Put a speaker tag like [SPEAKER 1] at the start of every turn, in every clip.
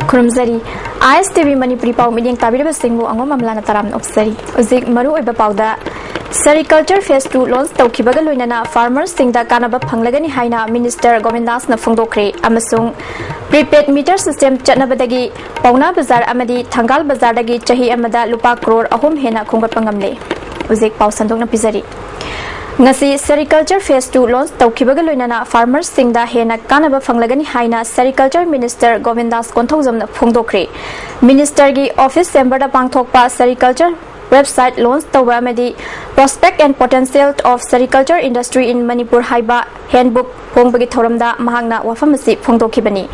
[SPEAKER 1] खुरमजरी ISTV Manipuri Pau Meeting Tabira Singhu Angom Amlana Taram Opsari Uzik Maru Iba Pauda Sericulture Phase 2 launch Taukibaga Luinana Farmers Singda Kanaba Panglagani Haina Minister Govindas na Phongdokre Amasung Prepaid Meter System Chatnabadagi Pauna Bazar Amadi Thangal Bazardagi Chahi Amada Lupa Crore Ahum Hena Khongpapangamle Uzik Pau Sandokna Pizari Ngasi Sericulture Phase 2 launch Taukibaga Luinana Farmers Singda Hena Kanaba Panglagani Haina Sericulture Minister Govindas Konthojam na Phongdokre Minister gi Office Chamber da Pangthokpa Sericulture website launch tawba amadi prospect and potential of sericulture industry in Manipur haiba handbook phongbagi thoramda mahangna wafam asi phongdokhibani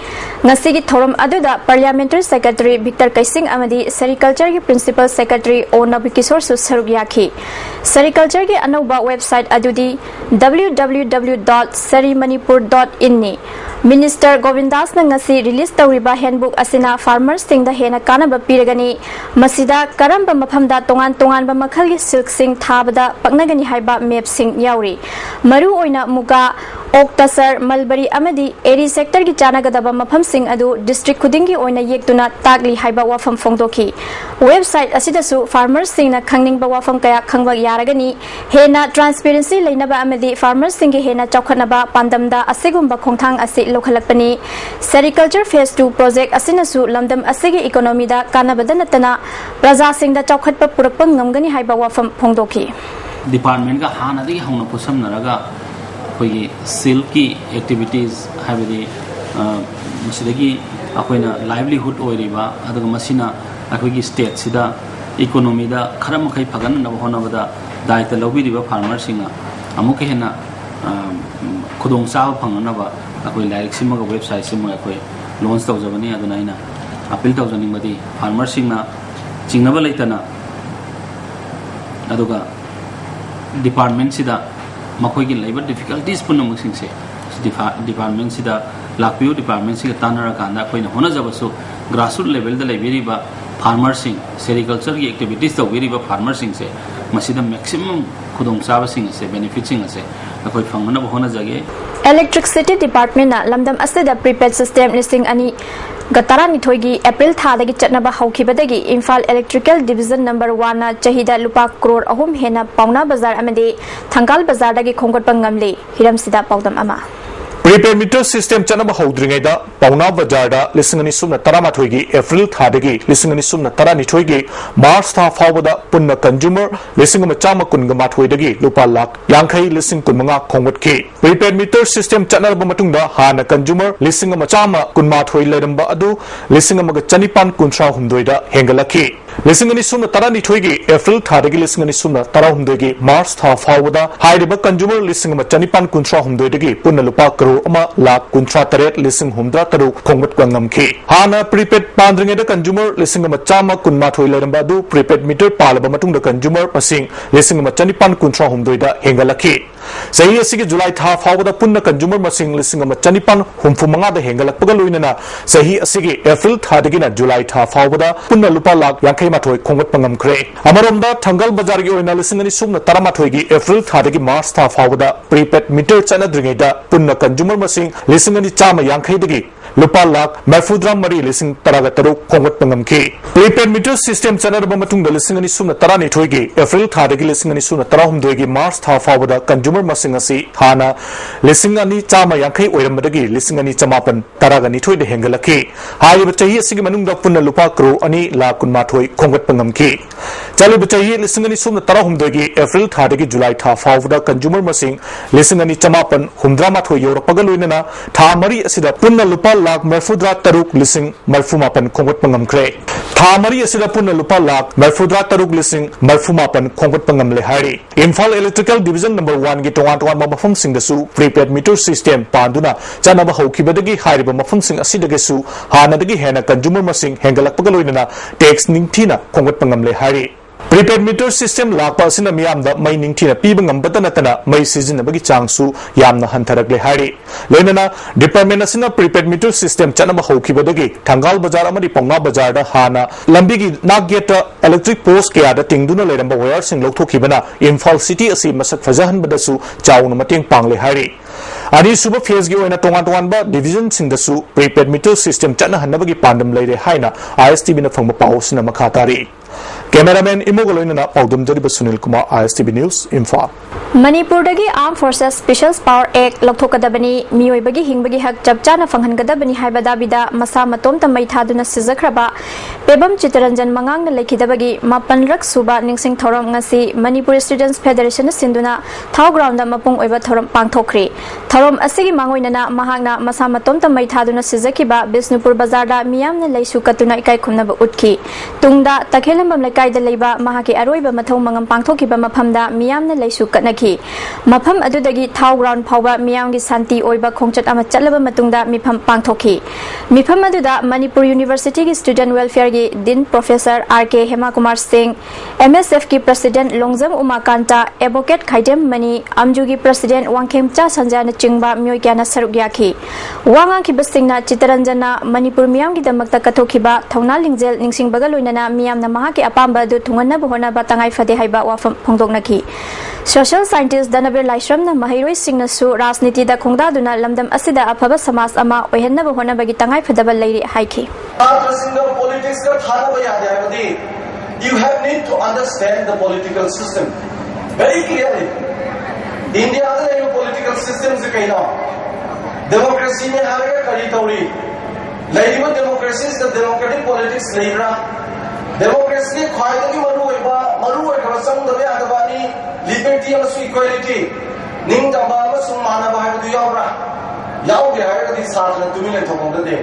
[SPEAKER 1] ngasi gi thoram aduda parliamentary secretary Victor Kaising amadi sericulture gi principal secretary O Nabikishore su saruk yakhi sericulture gi anauba website adudi www.serimanipur.in ni Minister Govindas na ngasi release tawriba handbook asina farmers sing da hena kanaba piragani masida karamba mafamda tongan ba makhalgi silk sing thabada paknagani haiba map sing yauri maru oina muga Oktasar Mulberry amadi eri sector gi chanagadaba mafam sing adu district khudingi oina yektuna tagli haiba wafam phongdoki website asida su farmers sing na khangning ba wafam kaya khangba yaragani hena transparency leinaba amadi farmers sing gi hena chawkhanaba pandamda asigumba khongthang asi lokhalakpani sericulture phase 2 project asina su lamdam asigi economy da kanabada natana praja sing da chawkhatpa purakpa ngamgani haiba wafam phongdoki
[SPEAKER 2] department ga hanadi hauna pusam naraga कोई silk की activities है बड़ी मसीदगी अकोइना livelihood ओरिबा अदुग मसीना अकोइगी state सिदा economy दा खरम खै फगन न होनबदा दायित्व लौबिरिबा farmer सिंगा अमुक हेना खुदोंग चाव फंगनबा अकोइ लाइक सिमगा वेबसाइट सिम अकोइ लॉन्च तौजबनी अदुना इना अपील तौजनिंगबदी फार्मर सिंगना चिंगनबा लेतना अदुगा डिपार्टमेंट सिदा मखोगी लेबर डिफिकल्टीज पुनमुसिंग से डिपार्टमेंट सिदा लाखपियो डिपार्टमेंट सिगा तानरा कांदा कोइना होना जबसो ग्रासरूट लेवल द लेबिरिबा फार्मर सिंग सेरिकल्चर की एक्टिविटीज तौबिरिबा फार्मर सिंग से मसिदा मैक्सिमम खुदोंग चाबा सिंग से बेनिफिट सिंग से अकोइ फंगना होना जगे
[SPEAKER 1] इलेक्ट्रिसिटी डिपार्टमेंट ना लमदम असदा प्रीपेड सिस्टम लिस्टिंग अनि गतारा निथोगी अप्रैल थादगी चटनबा हौखिबदगी इम्फाल इलेक्ट्रिकल डिविजन नंबर 1 ना चहिदा लुपा करोड़ अहुम हेना पाउना बाजार अमदे थंगाल बाजार दगी खोंगटपा ngamle हिरम सिदा पाउदम अमा
[SPEAKER 3] प्रीपेड मीटर सिस्टम चनबा हौद्रिङैदा पाउना बाजारदा लिसिंगनि सुमना तरामाथोइगी एप्रिल थादगी लिसिंगनि सुमना तरानिथोइगी मार्च था फावबदा पुन्ना कंज्यूमर लिसिंगमा चामा कुनगा माथोइदगी लुपा लाख यांखै लिसिंग कुनमंगा खोंगटके प्रीपेड मीटर सिस्टम चनरबा मतुंगदा हाना कंज्यूमर लिसिंगमा चामा कुनमाथोइ लेरंबा अदु लिसिंगमागा चनिपान कुनथ्रा हुमदोइदा हेंगलखि लिसिंगनि सुमना तरानिथोइगी एप्रिल थादगी लिसिंगनि सुमना तराहुमदोइगी मार्च था फावबदा हाइरिबा कंज्यूमर लिसिंगमा चनिपान कुनथ्रा हुमदोइदगी पुन्ना लुपा लाख कुंथ्रा तरेट लिसिंग हुमद्रा तरु खोंगट गंगमखि हाना प्रीपेड पांद्रिङेदा कंज्यूमर लिसिंग चामा कुनमाथोइ लेरंबा दु प्रीपेड मीटर पालबा मतुंगदा कंज्यूमर मसिंग लिसिंग चनिपान कुंथ्रा हुमदोइदा हेंगलखि सही असिगे जुलाई था फावदा पुन्ना कंज्यूमर मसिंग लिसिंग चनिपान हुमफुमंगादा हेंगलकपगा लोइनना सही असिगे एप्रिल थादगिना जुलाई था फावदा पुन्ना लुपा लाख यांखै माथोइ खोंगट पंगमख्रे अमरोमदा थंगल बाजारगी ओइना लिसिंगनि सुमना तरामाथोइगी एप्रिल थादगी मार्च था फावदा प्रीपेड मीटर चनद्रिङैदा पुन्ना कंज्यूमर मसिंग लिसिंगनि चामा यांखैदगी लुपा लाख मरफुद्रा मरी लिसिंग तरागा तरुक खोंगट पंगमखि प्रीपेड मीटर सिस्टम चनरबा मतुंगदा लिसिंगनि सुमना तरानिथोइगी एप्रिल थादगी लिसिंगनि सुमना तराहुमदोइगी मार्च था फावदा कंज्यूमर मसिंग असि हाना लिसिंगनि चामा यांखै ओइरमदगी लिसिंगनि चमापन तरागानि थोइदे हेंगलखि हाइबा चाहि असिगे मनुंगदा पुन्ना लुपा करोड़ 2 लाख कुनमाथोइ खोंगट पंगमखि चलिबा चाहि लिसिंगनि सुमना तराहुमदोइगी एप्रिल थादगी जुलाई था फावदा कंज्यूमर मसिंग लिसिंगनि चमापन हुमद्रामाथोइ योरपगा लोइनना था मरी असिदा पुन्ना लुपा लाख मरफुद्रा तरुक लिसिंग मरफुमापन खोंगट पंगमख्रे था मरी असिदा पुन्ना लुपा लाख मरफुद्रा तरुक लिसिंग मरफुमापन खोंगट पंगमले हारि इम्फाल इलेक्ट्रिकल डिविजन नंबर 1 गी टोंगान मफमसिंगदसु प्रीपेड मीटर सिस्टम पांदुना चनबा हौखिबदगी हारिबा मफमसिंग असिदगसु हानादगी हेना कंज्यूमर मसिंग हेंगलकपगा लोइनना टैक्स निंगथिना खोंगट पंगमले हारि प्रीपेड मीटर सिस्टम लापा सिना मियामदा मई निंगथिना पीबा ngambata natana mei sizinabagi changsu yamna hantharagle hari loinana department asina prepaid meter system chanaba hokibadagi thangal bazar amadi pongna bazar da hana lambigi naggeta electric post kaya da tingduna leramba wire sing lokthokibana Imphal city asi masak fajahan badasu chauna mateng pangle hari अनीसुब phase की ओइना तोंगान तोंगान division सिंगदसु prepaid meter system चना हन्नबगी पांडम लेरे हाइना ISTB न फंग पाउसना मखा तारी कैमरामैन इमोगलोइना पाउदम जरिब सुनील कुमार ISTB न्यूज इम्फाल
[SPEAKER 1] मणिपुरदगी arm forces special power act लौथोकदबनी मियोइबगी हिंगबगी हक चपचाना फंगहनगदबनी हाइबा दाबिदा मसा मतोमता मैथादुना सिजखरबा पेबम चितरंजन मंगांगना लेखिदबगी 9रक सुबा निंगसिंग थौरम ngasi मणिपुर स्टूडेंट्स फेडरेशन सिंधुना थाव ग्राउंड मपुंग ओइबा थौरम पांगथोखरे थौरम असिगी मांगोइना महागना मसा मतोमता मैथादुना सिजखिबा बिष्णुपुर बाजारदा मियामना लैसु कतुना इकाई खुमनबा उठखि तुंगदा तखेलंबम लेकाइदा लेबा महाके अरोइबा मथौ मंगम पांगथोखिबा मफमदा मियामना लैसु कतनखि मफम अदुदगी थाव ग्राउंड फाउबा मियामगी शांति ओइबा खोंगचट अमा चलबा मतुंगदा मिफम पांगथोखि मिफम अदुदा मणिपुर यूनिवर्सिटी की स्टूडेंट वेलफेयर की dean professor RK Hema Kumar Singh MSF की प्रेसिडेंट लोंगजम उमाकांता एडवोकेट खाइदेम मनी अमजू की प्रेसिडेंट वांगखेमचा संजना चिंगबा मियोय क्याना सरुक याखि वांगा की बसिंगना चितरंजना मणिपुर मियाम की दमकता कथोखिबा थौना लिंगजेल निंगसिंगबगा लोइनना मियामना महा के अपाम्बा अदु थुंगनबा होनाबा तंगाई फदे हाइबा वाफम फोंदोकनखि सोशल साइंटिस्ट दनबीर लाइश्रमना महिरोय सिंगनसु राजनीति दा खोंगदादुना लमदम असिदा अफबा समाज अमा ओइहन्नबा होनाबगी तंगाई फदबा लैरि हाइखि
[SPEAKER 4] You have need to understand the political system very clearly. India has a political system is kind of democracy ne haraga kari tauri. Laiwa democracy is the democratic politics laira. Democracy khwaidagi maru oiba sang dabe adabani liberty and equality. Ning daba amasung manaba haidu yaura. Yauge haraga di sadna tumile thokongda de.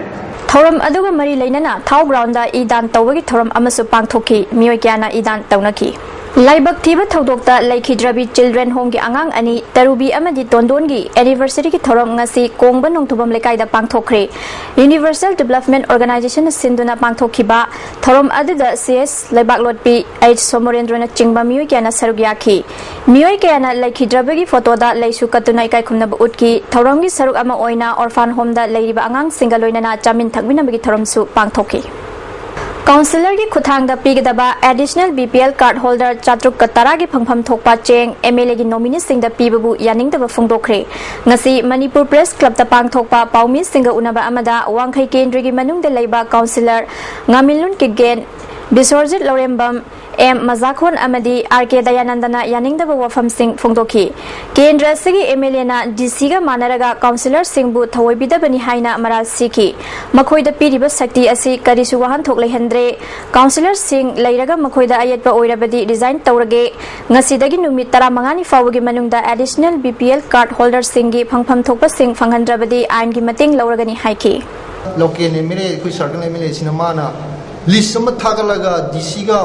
[SPEAKER 1] थौरम अदुगा मरी लेनना थाव ground दा इदान तौबगी थौरम अमसु पांगथोखि मियोय क्याना इदान तौनखि लाइबक थीबा थौदोक्ता लेखिद्रबी children home की आंगांग अनि तरुबी अमदि तोंदोनगी anniversary की थौरम ngasi कोंगबा नोंथुबम लेकाइदा पांगथोखरे यूनिवर्सल डेवलपमेंट ऑर्गेनाइजेशन सिंधुना पांगथोखिबा थौरम अदुदा CS लेबाक लोटपी H सोमरेंद्रना चिंगबा मियोय क्याना सरुक याखि मियोय क्याना लेखिद्रबगी फोटोदा लेसु कतुना इकाई खुमनबा उटकी थौरमगी सरुक अमा ओइना ऑर्फान होमदा लेरिबा आंगांग सिंगा लोइनना चामिन थकमिनबगी थौरमसु पांगथोखि काउंसिलर की खुथांग पीगदबा एडिशनल BPL कार्ड होल्डर चात्रुक तरा की फंगफम थोकपा चेंग MLA की नॉमिनी सिंह पीबू यानिंगदबा फोंदोखरे ngasi मणिपुर प्रेस क्लब ता पांगथोकपा पाउमी सिंह उनबा अमदा वांखै केंद्र की मनुंग दे लेबा काउंसिलर ngamiluन की गेन बिसोरजित लौरेंबम M मजाखोन अमदी RK दयानंदना यानिंगदबा वफम सिंह फोंदोखि केंद्र सिगी MLA ना DC गा मानरगा काउंसिलर सिंहबु थवैबिदबनी हाइना मराल सिखि मखोइदा पीरिबा शक्ति असि करिसु वाहन थोक लेहंद्रे काउंसिलर सिंह लैरगा मखोइदा अयतबा ओइरबदी रिजाइन तौरगे ngasiदगी नुमित 15 नि फावगी मनुंगदा एडिशनल BPL कार्ड होल्डर सिंहगी फंगफम थोकपा सिंह फंगहंद्रबदी आइन की मतेंग लौरगनी हाइखि
[SPEAKER 5] लोकेल MLA कुइ सर्कल MLA सिनेमाना लिस्ट सम थागलगा DC गा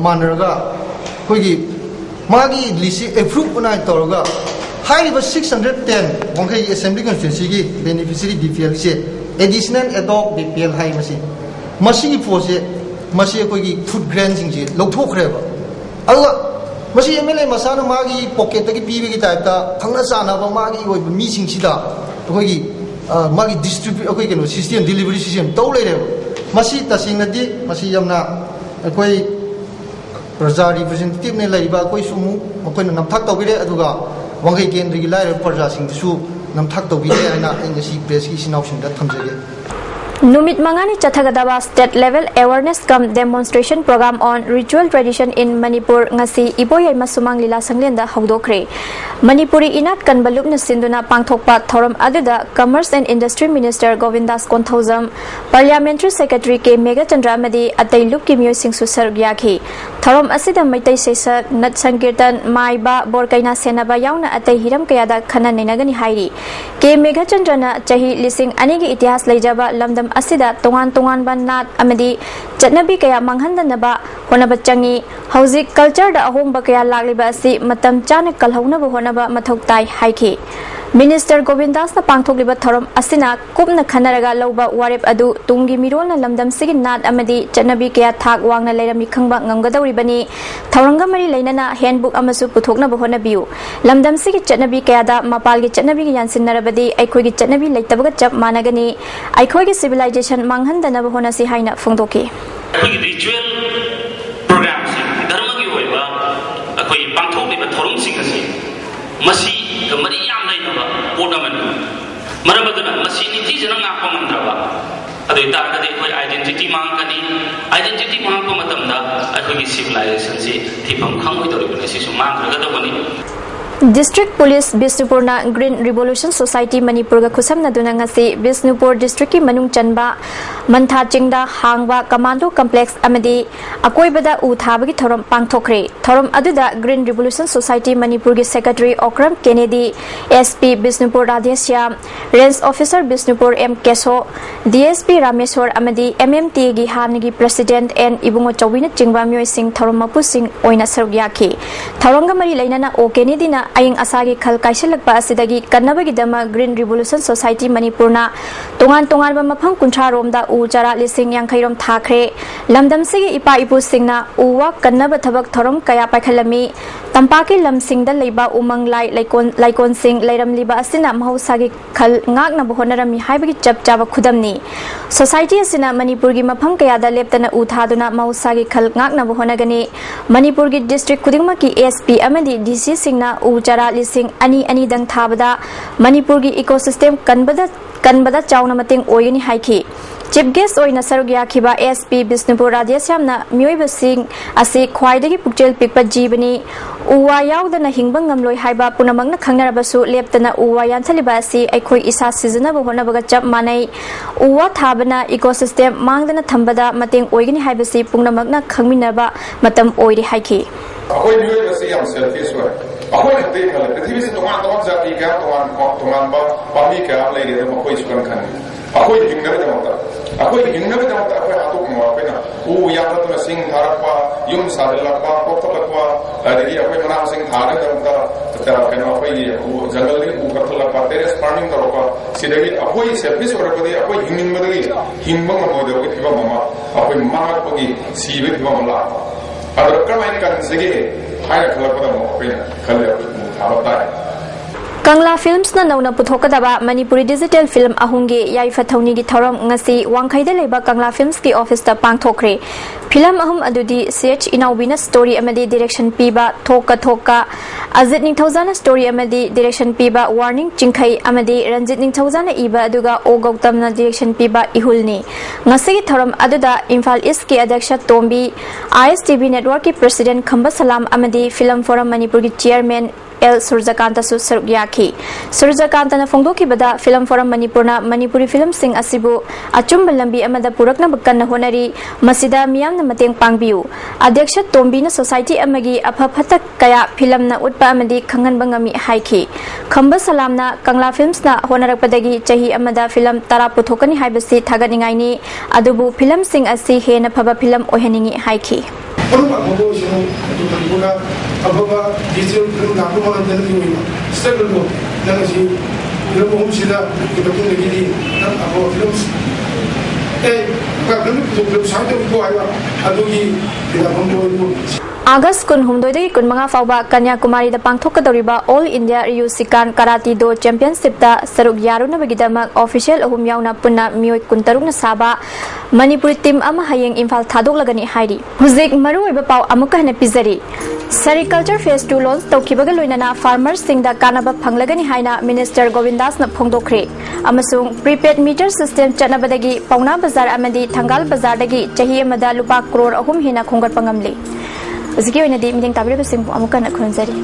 [SPEAKER 5] मानरगा कोई मागी लिस्ट एप्रूव उनाय तौरगा हाइबा 610 वंखै असेंबली कॉन्स्टिट्यूंसी की बेनिफिशियरी BPL से एडिशनल एडॉप्ट BPL हाइ मसी मसी की फोसे मसी कोई फूड ग्रांट सिंग से लौथोखरेबा अदुगा मसी MLA मसाना मागी पॉकेट तकी पीबे की टाइप ता खंगना सानाबा मागी ओइ मी सिंग सिदा कोई मागी डिस्ट्रीब्यूट कोई केनो सिस्टम डिलीवरी सिस्टम तौ लेरेबा मसी तसिंगदी मसी यमना कोई प्रजा रिप्रेजेंटेटिव ने लाइबा कोई सुमु मकोइना नमथाक तौबिरे अदुगा वांगै केंद्र की लाइर प्रजा सिंगसु नमथाक तौबिरे आइना इंगसी प्रेस की सिनाउसिंदा थमजगे
[SPEAKER 1] नुमित मंगानी चथगदबा state level awareness cum demonstration programme on ritual tradition in Manipur ngasi इबोय मसुमांग लीला संगलेंदा हौदोखरे मणिपुरी इनात कनबलुपन सिंधुना पांगथोकपा थौरम अदुदा commerce and industry minister Govindas Konthoujam parliamentary secretary K Meghchandra अमदी अतै लुप की मियोय सिंगसु सरुक याखि थौरम असिदा मैतै सेसक नट संकीर्तन माइबा बोरकैना सेनाबा याउना अतै हिरम कयादा खना नैनगनी हाइरी के मेघचंद्रना चाही लिसिंग अनी की इतिहास लैजबा लमदम असिदा तोंगान तोंगान नाट अमदी चटनबी कया मांगहनदनबा होनबा चंगी हौजिक कल्चर दा अहोंबा कया लागलिबा असि मतम चाने कलहौनबा होनबा मथौ ताई हाइखि मिनिस्टर गोविंदास ना पांगथोकलिबा थौरम असिना कुपना खनरगा लौबा वारेप अदु तुंगी मिरोलना लमदम सिगी नाट अमदी चटनबी कया थाक वांगना लेरमि खंगबा nganggadawribani थौरंगा मरी लेनना हैंडबुक अमसु पुथोकनबा होनबियु लमदम सिगी चटनबी कयादा मपालगी चटनबी यानसिनरबदी अइखोइगी चटनबी लेतबगा चप मानगनी अइखोइगी सिविलाइजेशन मांगहनदनबा होनसि हाइना फोंदोकि
[SPEAKER 6] अइखोइगी रिचुअल प्रोग्राम से धर्मगी होइबा अइखोइ पांगथोकलिबा थौरंग सिंग असि मसी मरी याम लैनबा पोर्टमेंट मरम अदुना मसी निजी जना ngakpa ngamdraba adu itargadi koi identity mangkani identity mangpa matamda akhoi civilization si thipam khangoi doribani sisu mangraga dabani
[SPEAKER 1] District Police Bisnupur na Green Revolution Society Manipur ga khusam na duna ngasi Bisnupur District ki manung chanba mantha chingda hangwa commando complex amadi akoi bada u thabagi thorom pangthokre thorom aduda Green Revolution Society Manipur gi Secretary Okram Kennedy SP Bisnupur Radhesya Range Officer Bisnupur M Keso DSP Rameshwar amadi MMT gi hangi President and Ibungo Chawina chingba myoi sing thorom mapu sing oina sargyaki thorom ga mari lainana O Kennedy na aying asagi khal kaisilakpa asidagi kannabagi dama Green Revolution Society Manipur na tongan ba maphang kunthra romda u chara lising yankhai rom thakre lamdam sigi ipa ipu singna uwa kannaba thabak thorom kaya paikhalami tampaki lamsingda leiba umang lai laikon sing leiram liba asina mahusagi khal ngakna bohonarami haibagi chapchaba khudamni society asina Manipur gi mapham kaya da leptana u thaduna mahusagi khal ngakna bohonagani Manipur gi district khudingma ki SP amadi DC singna Ujara lising ani dang thabada Manipur gi ecosystem kanbada chauna mating oyini haiki Chief guest oina sarugya khiba SP Bisnupur Radhesya mioi basing ase khwaidagi pukchel pikpa jibani uwa yaudana hingbang ngamloi haiba punamangna khangnarabasu leptana uwa yanthaliba asi aikhoi isa sizana bohonabaga chap manai uwa thabana ecosystem mangdana thambada mating oigini haibasi pungnamagna khangminaba matam oiri haiki
[SPEAKER 7] akoi mioi basi yam selfish wa akoi khate khala prithvi se tongan jati ka tongan ba pami ka leire ma koi chukan khan akoi hingnaba jamata akoi hatu kuma pena u yatatuna sing tharapa yum sadalapa koktalapa adagi akoi mana sing thara jamata kana akoi jungle ni u kathalapa terrace farming tarapa sidagi akoi selfish orapadi akoi hingbadagi hingbang mo de thiba mama akoi mahat pagi sibe thiba mala adar kamain kan sege haira khalapa mo pena khalle abata
[SPEAKER 1] Kangla Films na nauna puthokadaba Manipuri Digital Film ahungi yaifa thauni gi thorom ngasi wangkhaida leba Kangla Films ki office ta pangthokre film ahum adudi CH Inawina story amadi direction piba thoka Azit Ningthaujana story amadi direction piba warning chingkhai amadi Ranjit Ningthaujana iba aduga O Gautam na direction piba ihulni ngasi gi thorom aduda Imphal East ki adyaksha Tombi ISTV network ki president Khamba Salam amadi Film Forum Manipur ki chairman L Surjakanta su sarugyaki Surjakanta na fongdoki bada Film Forum Manipurna Manipuri film sing asibu achumba lambi amada purakna bakkan honari masida miyamna mateng pangbiu adyaksha Tombi na society amagi aphaphata kaya film na utpa amadi khangan bangami haiki Khamba Salamna Kangla Films na honarakpadagi chahi amada film tara puthokani haibasi thaganingai ni adubu film sing asi hena phaba film oheningi haiki
[SPEAKER 8] Ababa digital film nakuma dan ini struggle ko dan si film home sila kita pun lagi dan apa films kalau film satu ko ayo adugi kita pun itu
[SPEAKER 1] August kun humdoi kun manga fawba Kanyakumari da pangthokadoriba All India Ryu Sikan Karate Do Championship da saruk yaruna bagidama official ahum yauna punna mioi kuntaruk na saba Manipuri team ama hayeng Imphal thadok lagani hairi huzik maru oiba paw amuka hana pizari Sericulture Phase 2 launch tawkibaga loinana farmers singda kanaba phanglagani haina Minister Govindas na phongdokre amasung prepaid meter system chanabadagi Pauna Bazar amadi Thangal Bazar dagi chahi amada lupa crore ahum hina khongat pangamle Ziki oina di meeting tabire basing amuka na khonjari